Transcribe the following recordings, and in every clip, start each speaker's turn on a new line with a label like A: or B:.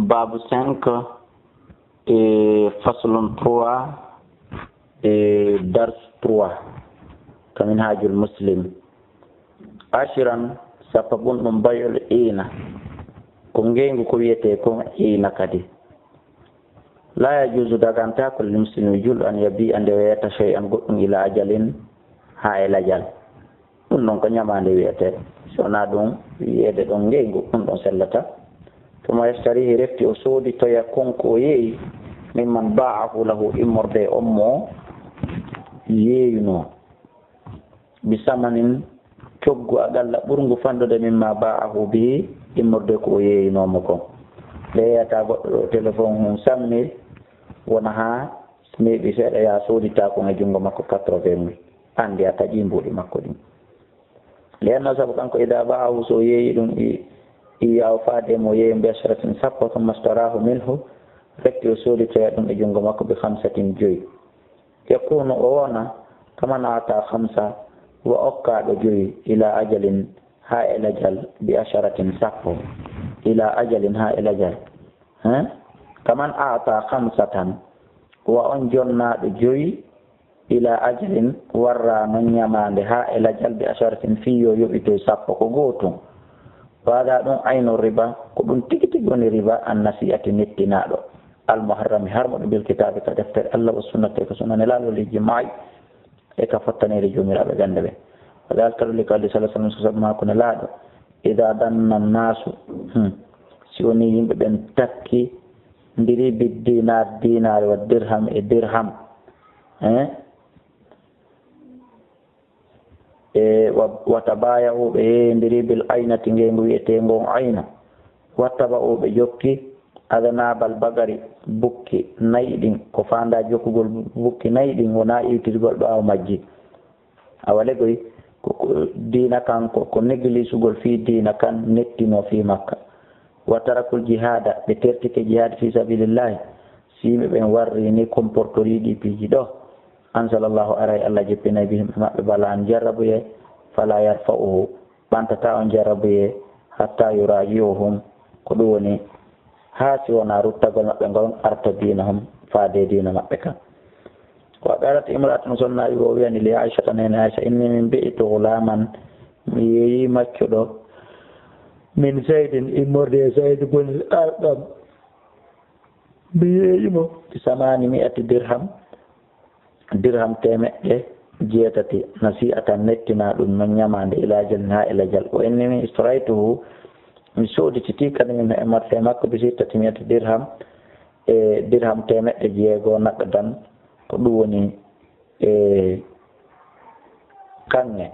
A: babu 5 faslun 3 dars 3 kamin hajul muslim. Ashiran sapabun ɗum bayol ina ko ngengu ko wiyete ko ina kadi la yajuzu daganta ko muslimu jul an yabi ande wiyata shay'an goɗɗum ila ajalin ha e lajal ɗum ɗon ko ñamande wiyete sona ɗum wiyede ɗon ngengu ɗum ɗon sellata tuma yastarihi refti o soodi toya konko o yeeyi mimman ba'ahu lahu immorde on mo yeeyuno bisamanin coggu aɗalla ɓurgu fandude mimma ba'ahu bi immorde ko o yeeyinomo kon leyata goɗɗo ɗo téléphone hum sammi wona ha meeɓi seeɗa ya soodita kon e junngo makko 80 andi a taƴi mbuɗi makko ɗin leyanno saabu kanko ida ba'ahu so yeeyi ɗum iyaw faade mo yeeyi mbi ashratin sappo thumma starahu minhu refti o sooditoya ɗum e junngo makko ɓe 5 yakunu o wona kaman ata 5 wa okkaɗo 5 ila ajalin ha elajal bi asharatin sappo ila ajalin ha elajal kaman ata 5 tan wa on jonnaɗo 5 ila ajalin warra non ñamande ha elajal bi asharatin fiyo yoɓito sappo ko gotum waɗa ɗum ayno riba ko ɗum tigi tigi woni riba an nasiyati nettinaɗo almuharrami harmoɗo bil kitabe ka deftere allah wa sunnate ko sunane laaloliji maayi e ka fottanede jomiraɓe gande ɓe wadalika ɗo likali salah sallam so sabu mako ne laaɗo ida danna nasu si woni yimɓe ɓen takki ndiri biddinar dinare wa dirham e dirham watabaya uɓe yeeyindiri bil aynati ngengu wiyetengon ayna wattaba uɓe jokki adanabal bagari bukki nayi ɗin ko fanda jokkugol bukki nayi ɗin wona iwtirgol ɓawo majji awalegoy koko dina kan ko néglisugol fi dina kan nettino fi makka watarakul jihada ɓe tertike jihad fi sabilillahi si yimɓe ɓen warri ni comportoriɗi piiji ɗo an sallallahu aray allah jeppinay bi maɓɓe bala an jarrabuye fala yarfa'uhu ɓantata on jarrabuye hatta yuraji'uhum ko ɗum woni ha si wona ruttagol maɓɓe ngon arta dina hum faade dina maɓɓe kan wa qalat imra'atun sonnayi o wiyani li aisha tanene aisha inni min bi'tu ghulaman mi yeeyi maccuɗo min zaydin immorde zayd boni arɗam mi yeeyimo bi 800 dirham temeɗɗe 6 nasi'atan nettina ɗum non ñamande ilajal ha ilajal o inni min istoraytuhu mi soodititi kadi min e marfe makko bi 600 dirham e dirham temeɗɗe 6 naqdan ko ɗum woni kanŋe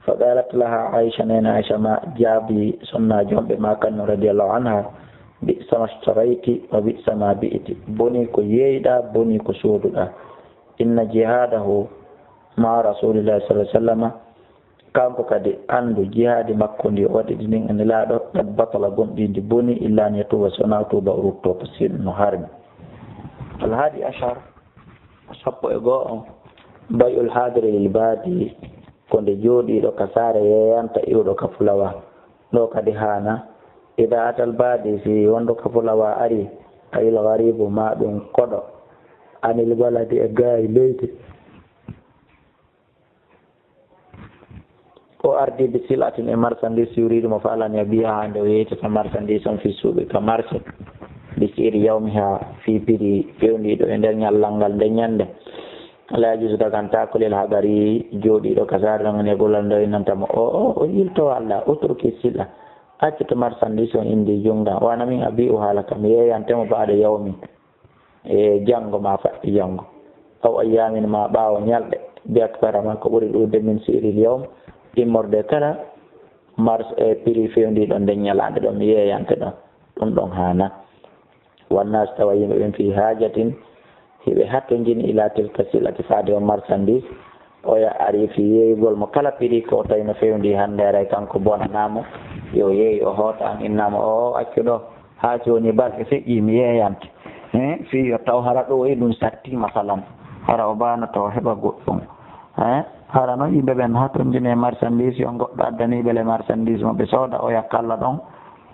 A: fa qalat laha aisha nena aisha ma jaabi sonna jomɓe ma kanno radiallahu anha bi'sa ma starayti wa bi'sa ma bi'ti boni ko yeeyɗa boni ko sooduɗa inna jihadahu ma rasulillahi sallallahu alaihi wasallam kanko kadi andu jihadi makko ndi waɗi ɗinin ene laaɗo ɗat batala gonɗi ndi boni illa ni tuba sona tuba o rutto ko siɗo no harmi alhaadi achar 11 bayul hadre lil baadi ko nde jooɗiɗo ka saare yeyanta iwɗo ka fulawa ɗo kadi hana ida atal baadi si wonɗo ka fulawa ari ayil garibu ma ɗum koɗo anil baladi e gaayi leydi o ardi bi silatin e marchandise yuriɗumo fa alani a biya hande o yeytata marchandise on fi suuɓi ka marché bi siri yawmi ha fi prix fewndiɗo e nder ñallal ngal nde ñande ala yajusu daganta kolel ha gari jooɗiɗo ka sare ɗon e gollal ndo innantamo o yilto allah utruki sila accata marchandise on indi junga wana min a bi o haala kam yeyantemo baɗo yawmi e janngo ma faɗɗi janngo aw ayyamin ma ɓaawo ñalɗe biyat karama ko ɓuri ɗude min siril yawm immorde kala mars e prix fewndiɗo nden ñalande ɗon mi yeyante ɗon ɗum ɗon hana wannas tawa yimɓe ɓen fi hajatin hiɓe hattojini ila tilka silati faade o marchandise oya ari fi yeeygol mo kala prix ko tawi no fewndi hande aray kanko bonanamo yo yeeyi o hoota an innama o accu ɗo ha joni balɗe feƴƴi mi yeeyante fi yo taw hara ɗo e ɗum satti masalan hara o bana taw heɓa goɗɗum hara noon yimɓe ɓen hattojini e marchandise yo goɗɗo addaniɓe le marchandise mo ɓe sooda o yakkalla ɗon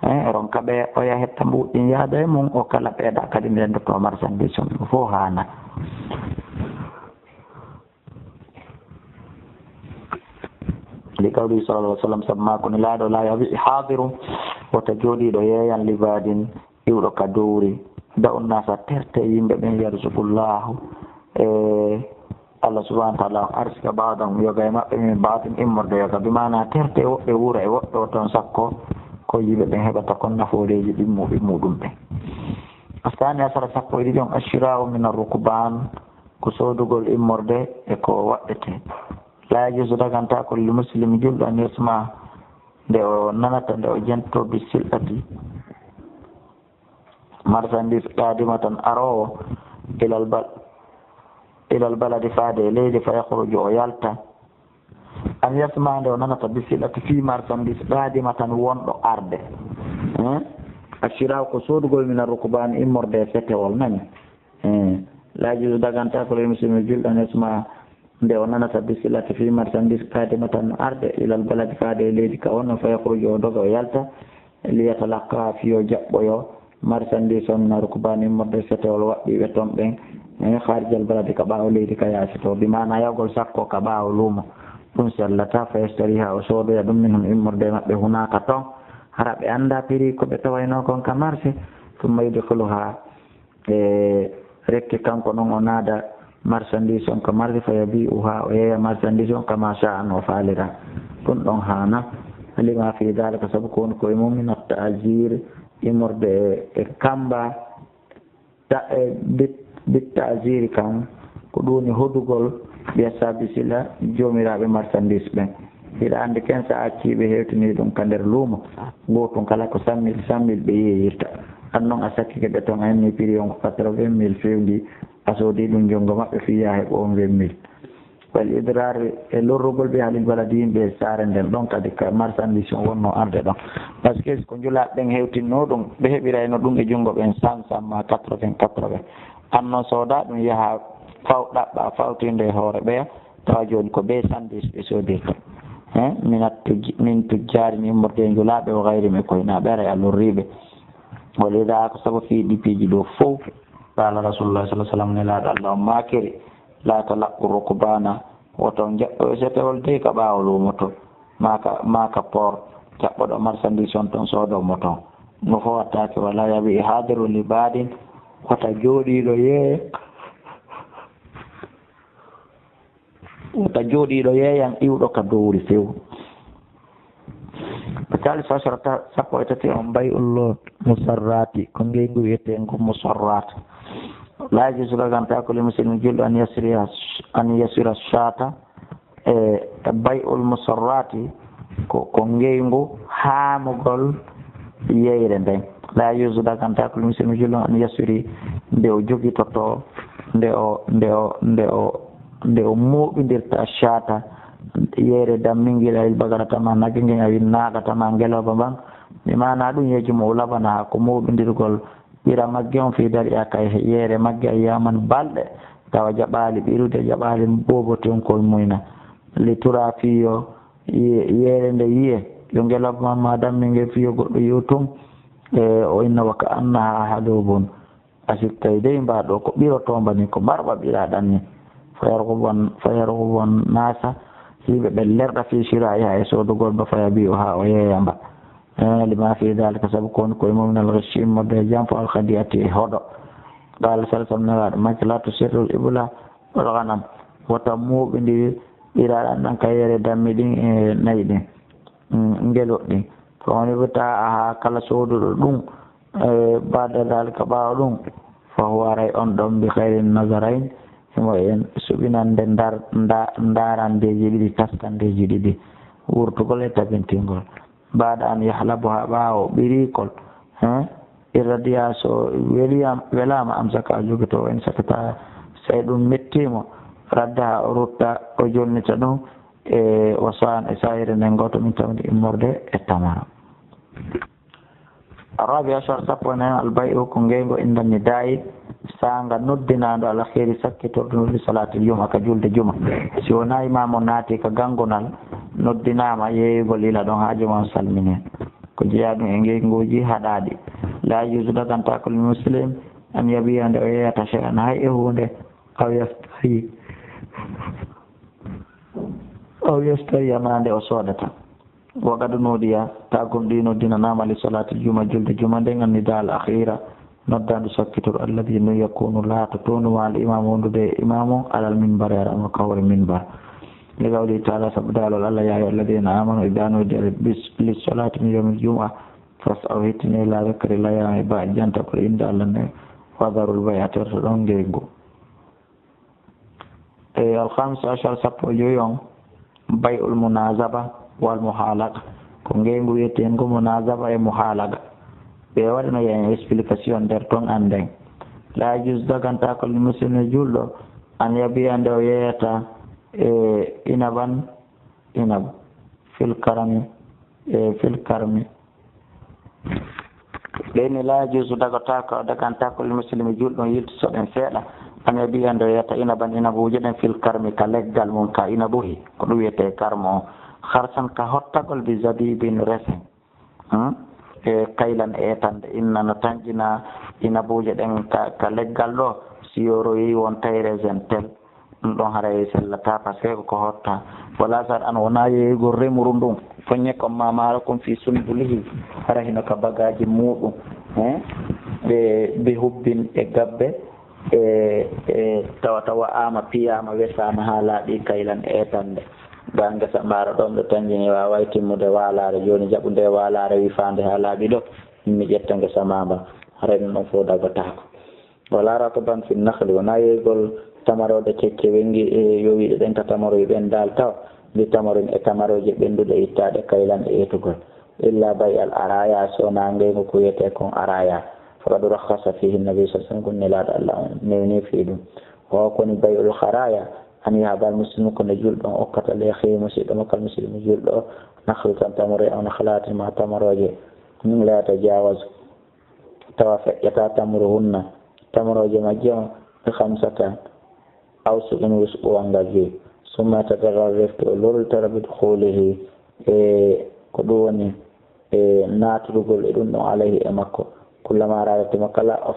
A: ron kaɓe o yahetta mbuɗɗin yaada e mum o kala ɓeeɗa kadi rendoto marchandise on fof hana li kawli sallallah alih sallam sabu makoni laaɗo la yawi hadiru woto jooɗiɗo yeeyan libadin iwɗo ka dowri da unnasa terte yimɓe ɓen yarzuqullahu Allah subhanahu wa ta'ala arsika baɗon yoga e maɓɓe min baɗum immorde yoga bimana terte woɓɓe wuura e woɓɓe o toon sakko ko yimɓe ɓen heɓata kon nafooreji ɗimmuɓe muɗum ɓen astani asara sappo e ɗiɗi on ashira'u min arrukban ko sodugol immorde e ko waɗɗete la yajuzu daganta ko li muslim julɗo an yasma nde o nanata nde o jento bi silɗati marchandise ɗadima tan arowo ilal baladi faade e leydi fa yahruju o yalta an yasma nde o nanata bi silɗati fi marchandise ɗadima tan wonɗo arde ashiraw ko sodugol min arrukban immorde fetewol nani la yajuzu daganta ko li muslim julɗo an yasma nde o nanata bisilati fi marchandise kadima tan arde ilal baladi faade e leydi ka wonno fa yahruju o doga o yalta liyatalaqqa fiyo jaɓɓoyo marchandise on na rukbani immorde setewol waɗɗiɓe toon ɓen harijal baladi ka ɓaawo leydi ka yaasi to bimana yawgol sakko ka ɓaawo luumo ɗum sellata fa yastariha o soodoya ɗum min hum immorde maɓɓe hunaka toon hara ɓe anda prix ko ɓe tawayno kon ka marché tumma yudkhiluha e rekki kanko noon o naada marchandise on ko mardi fa yabi'uha o yeeya marchandise on kama sha'an o faalira ɗum ɗon hana lima fi dalika sabu ko woni koye mum min at-ta'jir immorde e kamba bit ta'jir kam ko ɗuni hodugol ɓiya sabisila jomiraɓe marchandise ɓen hiɗa andi ken sa acciɓe hewtini ɗum ka nder luumo gotum kala ko 100 000 ɓe yeyirta an noon a sakkike ɓe toon anni prix on ko 80 000 fewndi a soodi ɗum jonngo maɓɓe fiya heɓo on 20 000 wal idrar e lorrugol ɓe halil baladi yimɓe saare nden ɗon kadi ka marchandise on wonno arde ɗon par ce que ko njulaɓe ɓen hewtinno ɗum ɓe heɓirayno ɗum e junngo ɓen 100 ma 80 an noon sooda ɗum yaha ɗaɓɓa fawtinde e hoore ɓeya tawa joni ko be sandis ɓe soodirta min tujjari ni immorde njulaɓe o gayri me koye naɓe ara e allorriɓe walida ko saabu fi ɗipiji ɗo fof qala rasulullah sallah sallam ne laaɗo allah on makiri la talaqqu rukbana woton jaɓɓo setewol dey ka ɓaawo luumo to maka port jaɓɓoɗo marchandise on toon soodomo toon no fo wattake wala yaɓi hadiru libadin wota jooɗiɗo yeeyan iwɗo ka dowri few misali fasarata sappo e tati on bay'ul musarrati ko ngeygu wiyetengo musarrat la yajuzu daganta ko li muslimin julɗo an yasira shata e bay'ul musarrati ko ngeygu haamugol yeyre nden la yajuzu daganta ko li muslimin julɗo an yasiri nde o jogitoto nde o moɓidirta shata yeyre dammingila il bagaratama nagge a wi nagatama ngeloba ban mi mana ɗum yejumo o labana ha ko moɓidirgol ɓira magge on fi dari a kay yeere magge a yaman balɗe tawa jaɓali ɓirude jaɓali bobotonkol muyna li tura fiyo yeere nde yiye yo ngeloba ma dammingel fiyo goɗɗo yewtum e o inna waka annaha haɗobon asittay dey mbaɗo ko ɓirotomba ni ko mbarɓa ɓiraɗan ni fayargubon nasa hiɓe ɓe lerɗa fi shira'iha e sodugol ba faya bi'o ha o yeeyamba lima fi dalika saabu koni koye mum nal ghishi immorde jampo alkhadiyati e hoɗo qala sala sallam nelaɗo makki la tusirrul ibla wal ghanam wota muɓidi ɓiraɗan ɗan ka yeere dammi ɗin e nayyi ɗin ngeloɗ ɗin ko woni wita aha kala soduɗo ɗum bada dalika ɓawa ɗum fa huwa ray on ɗon bi khairin nazarain himo en suɓinande darandeji ɗiɗi taskandeji ɗiɗi wurtugol e tabintingol mbaɗa an yahlabu ha ɓaawo ɓirikol irradiya so welama am saka joguito en sakata say ɗum mettimo radda ha o rutta o jonnita ɗum e wasan e sayre nden goto min tawde immorde e tamara arabi ashar sappo nen albayu ko ngeygo indani dayi sanga noddinaɗo ala heeri sakkitorɗo noddi salatul juma ka julde juma si wona imam o naati ka gangonal noddinama yeeyugol ila ɗon ha juma on salmini ko jeeyaɗum e ngeyguji haɗaɗi la yusu dagantako lil muslim an yabiya nde o yeyata cheyan hay e hunde aw yastari amande o soodata wagadu noodiya tagum ɗi noddinanama li salati juma julde juma nden annida al akhira noddandu sakkitor alladi no yakunu laata tonuma al imam wondude imamu alal minbar yarama kawre minbar li qawli taala sabu daalol allah ya ayyuha alladina amanu ida nudiya li salati min yawmil juma fasaw hittini ila dhikrillah ya ba janta ko inde allah ne wadarul bay'ata to ɗon ngeygu e alhamis achar sappo joyon bay'ul munazaba wal muhalaga ko ngeygu wiyeten ko munazaba e muhalaga ɓe waɗino yen explication nder ton anden la jus dagantako li musidɗo julɗo an yabiya nde o yeyata e inab fil karmi ɓeni la jus dagantako li musidɗo julɗo yilti soɗen seeɗa an yabiya nde o yeyata inabuje ɗen fil karmi ka leggal mum ka inabuhi ko ɗum wiyete karmo o harsan ka hottagol bi zabibin resen e kaylan etande inna no tanƴina inabuje ɗen ka leggal ɗo si yoroyi won tayresen tel ɗum ɗon haray sellata par ce que ko hotta wala sar an wona yeyigol remuru ndun foñe comme mamaro comme fi sundulihi hara hino ka bagaji muɗum ɓe hubbin e gabbe e tawa ama piyama wesama ha laaɓi kaylan etande ga ngesa mbara ɗon ɗo tanjini wawa timmude walare joni jaɓu nde walare wifande ha laaɓi ɗo mi ƴetta ngesa mamba harani ɗon fo dagatako wala rakaban fi nahli wona yeygol tamarode kekke wengi e yowiɗe ɗen ka tamaroye ɓen dal taw mbi tamarin e tamaroje ɓenduɗe ittade kaylan e etugol illa bay al araya sona ngeygu ko wiyete kon araya faqad rakhasa fihi nabi sa sallam gon nelaɗo allah on newni fi ɗum o koni bayul haraya an yahabal muslimu kono julɗo on okkata leehi musidɗo makkal musidɗo julɗo nahlu tan tamore on halatima tamaroje min layata jawaz tawa feƴƴata tamruhunna tamaroje majje on ɓe hamsatan awsuɗum wusɓuwal ngal jeyi summa tatagal refte o loltara bidhulihi e ko ɗum woni e naturugol e ɗum ɗon alayhi e makko kullama radatimo kala o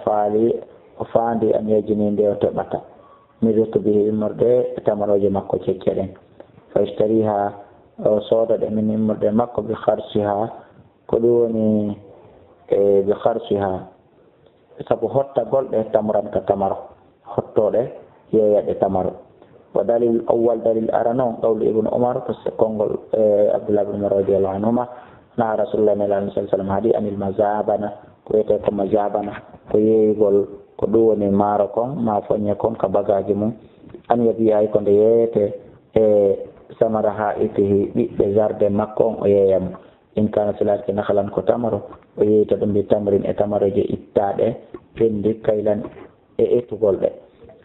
A: faandi an yejini nde o teɓata mirto bihi immorde e tamaroje makko cecceɗen fa istariha o sooda ɗe min immorde makko bi harsiha ko ɗum woni e bi harsiha sabu hottagol ɗe tamranta tamaro hottoɗe yeeyaɗe tamaro wa dalil awwal dalil arano qawlu ibnu umar parce que konngol abdullah ibn umar radiallahu anhuma na rasulullah nelaɗo sa sallam haadi anil mazabana ko wiyete ko mazabana ko yeeygol ko ɗum woni maaro kon ma foñe kon ka bagaji mum an yabiyay ko nde yeeyete e samara ha itihi ɓiɓɓe jardin makko on o yeeyamo in kana silati nahalan ko tamaro o yeeyta ɗum mbi tamrin e tamaroje ittaɗe ɓendi kaylan e etugol ɗe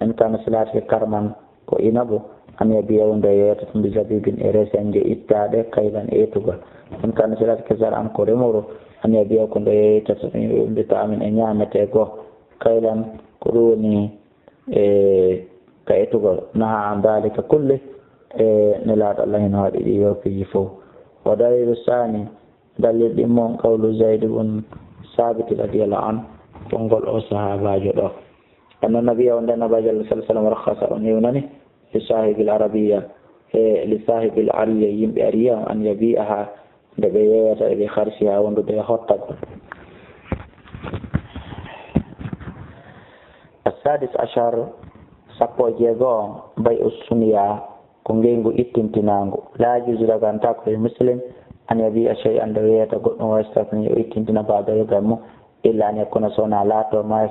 A: in kana silati karman ko inabu an yabiyaw nde yeeyata ɗum mbi zabibin e resenje ittaɗe kaylan e etugol in kana silati kesar an ko remuru an yabiyaw ko nde yeeyta ɗum mbi ta amin e ñamete goo kaylan ko ɗum woni e ka etugol naha an dalika kulle e nelaɗo allah heno waɗi ɗi yopiji fof o dalilu sani dalil ɗimmon qawlu zayd ibn sabit radiallahu an konngol o sahabajo ɗo anna nabiya o nde nabajo allah sah sallam rakhasa o newnani li sahibil arabiya e li sahibil ariya yimɓe ariya an yabi'aha nde ɓe yeeyata eɓe harsiha wondude e hottagol السادس عشر sappo jeego bay usuniya ko ngeygu ittintinangu la juzu daganta ko muslim an yabi shay an da wiyata goɗɗum wastafni o ittintina baadoro gammo illa an yakuna sona laato ma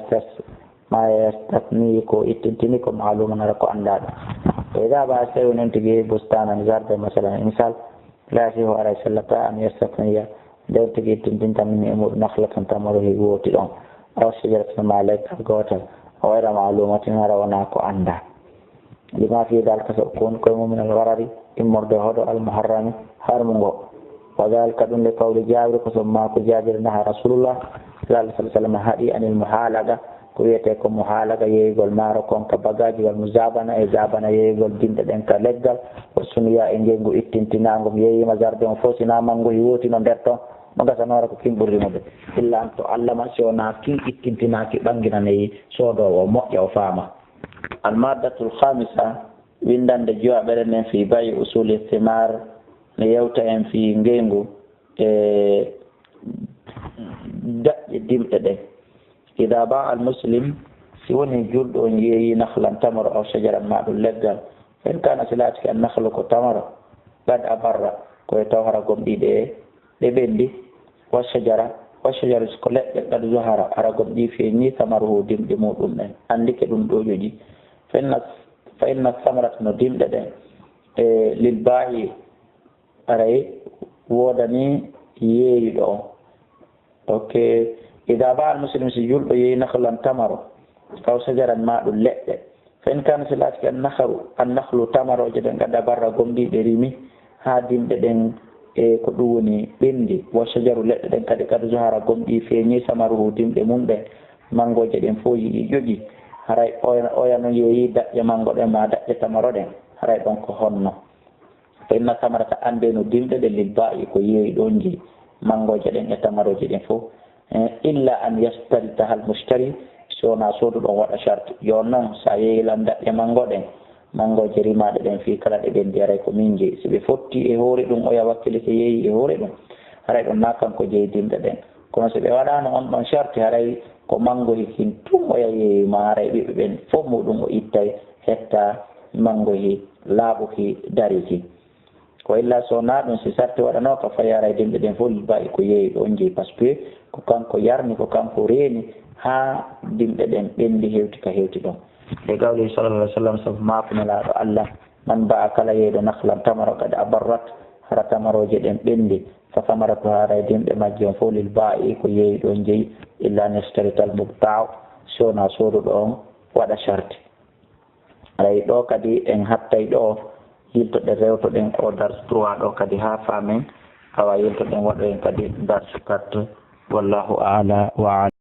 A: yastafni ko ittintini ko maaluma nara ko anndaɗo to ida ba sai wonen tigi bustanan garde masalan misal la siho ara sallata an yastafniya nden tigi ittintinta min e muɗum nahlatan tamaro he wooti ɗon aw sijaratan ma leggal gotal o wayra maalumatin hara wona ko annda lima fi dalika so kon koye mum min alwarari immorde hoɗo almuharrami harmu ngo wa dalika ɗum le kawli jabir ko somma ko jabir naha rasulullah sallallahu alaihi wasallam haɗi anil muhalaga ko wiyete ko muhalaga yeeygol maaro kon ka bagaji wal muzabana e zabana yeeygol dinde ɗen ka leggal o suniya e ngeygu ittintinago mi yeeyima jardin o fof sina manngo hi wooti no nder ton magasanora ko kin ɓurrimo ɓe illa an to allah ma si wona kin ittintinaki ɓanginanayi soodowo moƴƴa o faama. almaddatul hamisa windande jowaɓere nden fi bayi usuli thimar ne yewta en fi ngengu e daƴƴe dimɗe ɗen. ida ba al muslim si woni julɗo on yeeyi nahlan tamaro aw shajaran ma ɗum leggal fen kana si laatiki an nahlu ko tamaro gad a barra koye tawhara gomɗiɗe ɗe ɓendi wa shajara ko leɗɗe gad zohara ara gomɗi feeñi tamaruhu dimɗe muɗum ɗen andike ɗum ɗoƴoji fa inna samarat no dimɗe ɗen e lil bayi aray wodani yeeyiɗo on. ok ida ba al muslim si julɗo yeeyi nahlan tamaro kaw sajaran ma ɗum leɗɗe fen kana si laatiki an nahlu tamaroje ɗen gadda barra gomɗiɗe rimi ha dimɗe ɗen e ko ɗum woni ɓendi wa sajaru leɗɗe ɗen kadi kadi zohara gomɗi feeñi samaruhu dimɗe mum ɗen mangoje ɗen fo yiɗi ƴoƴi haray oya no yeeyi daƴƴe mango ɗen ma daƴƴe tamaro ɗen haray ɗon ko honno. fa inna samarata ande no dimɗe ɗen lil ba'i ko yeeyi ɗon ji mangoje ɗen e tamaroje ɗen fof illa an yastarita hal mustari so wona sooduɗon waɗa charte yo noon sa yeeyilan daƴƴe mango ɗen mangoje rimaɗe ɗen fi kala ɗe ɓendi aray ko min jeeyi si ɓe fotti e hoore ɗum oya wakkile so yeeyi e hoore ɗum haray ɗon na kanko jeeyi dimɗe ɗen kono so ɓe waɗano on ɗon charte haray ko mango hikin tum oya yeeyima haray ɓiɓɓe ɓen fof muɗum o ittay hetta mango hi laaɓuki dariki ko illa so na ɗum si sarte waɗano ka fayi haray dimɗe ɗen fof bayi ko yeeyi ɗon jeeyi par ce que ko kanko yarni ko kanko reeni ha dimɗe ɗen ɓendi hewti ka hewti ɗon e gawli sallallah alih w sallam saabu makunelaɗo allah man ba a kala yeeyɗo nahlan tamaro kadi a barrat hara tamaroje ɗen ɓendi fa samaratu haray dimɗe majji on fof lil ba'i ko yeeyi ɗon jeeyi illa nestarital mubtaw so wona sooduɗo on waɗa charte. aray ɗo kadi en hattay ɗo yiltoɗe rewtoɗen o dar 3 ɗo kadi ha famen awa yiltoɗen waɗoen kadi dar 4 wallahu ala wa ala.